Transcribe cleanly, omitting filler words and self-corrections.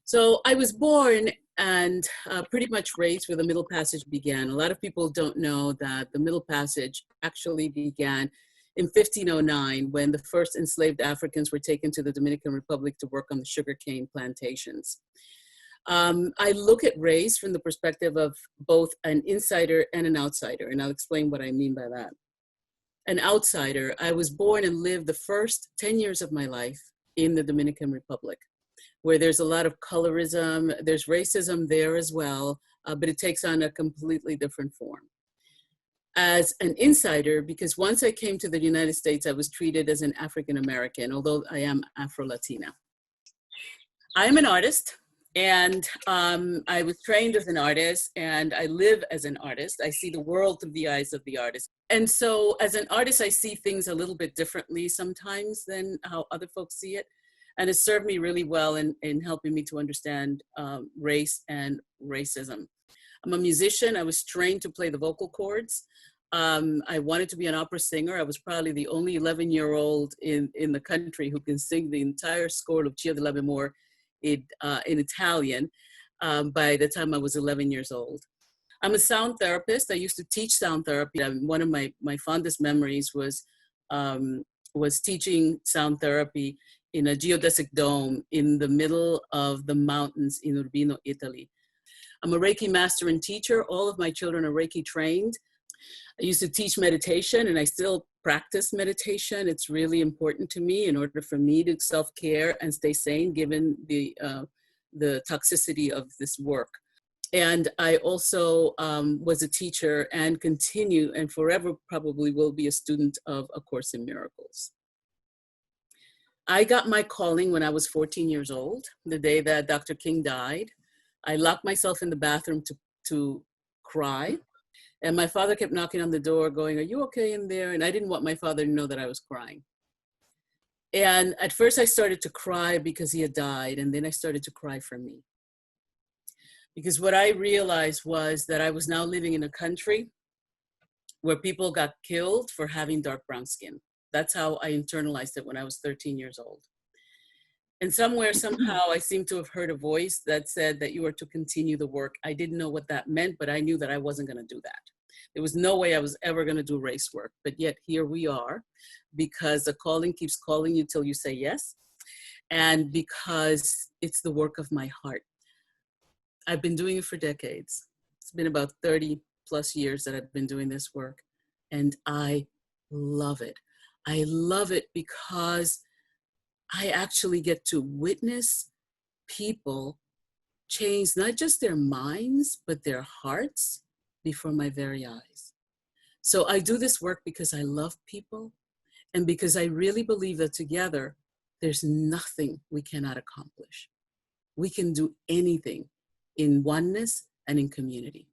So I was born and pretty much raised where the Middle Passage began. A lot of people don't know that the Middle Passage actually began in 1509 when the first enslaved Africans were taken to the Dominican Republic to work on the sugarcane plantations. I look at race from the perspective of both an insider and an outsider, and I'll explain what I mean by that. An outsider, I was born and lived the first 10 years of my life in the Dominican Republic, where there's a lot of colorism, there's racism there as well, but it takes on a completely different form. As an insider, because once I came to the United States, I was treated as an African American, although I am Afro-Latina. I am an artist, and I was trained as an artist, and I live as an artist. I see the world through the eyes of the artist. And so as an artist, I see things a little bit differently sometimes than how other folks see it. And it served me really well in helping me to understand race and racism. I'm a musician. I was trained to play the vocal cords. I wanted to be an opera singer. I was probably the only 11-year-old in the country who can sing the entire score of Cia della Memoir in Italian by the time I was 11 years old. I'm a sound therapist. I used to teach sound therapy. One of my fondest memories was teaching sound therapy in a geodesic dome in the middle of the mountains in Urbino, Italy. I'm a Reiki master and teacher. All of my children are Reiki trained. I used to teach meditation, and I still practice meditation. It's really important to me in order for me to self-care and stay sane given the toxicity of this work. And I also was a teacher and continue and forever probably will be a student of A Course in Miracles. I got my calling when I was 14 years old, the day that Dr. King died. I locked myself in the bathroom to cry. And my father kept knocking on the door going, "Are you okay in there?" And I didn't want my father to know that I was crying. And at first I started to cry because he had died. And then I started to cry for me. Because what I realized was that I was now living in a country where people got killed for having dark brown skin. That's how I internalized it when I was 13 years old. And somewhere, somehow, I seem to have heard a voice that said that you are to continue the work. I didn't know what that meant, but I knew that I wasn't going to do that. There was no way I was ever going to do race work. But yet here we are, because the calling keeps calling you till you say yes. And because it's the work of my heart. I've been doing it for decades. It's been about 30 plus years that I've been doing this work. And I love it. I love it because I actually get to witness people change not just their minds, but their hearts before my very eyes. So I do this work because I love people and because I really believe that together, there's nothing we cannot accomplish. We can do anything in oneness and in community.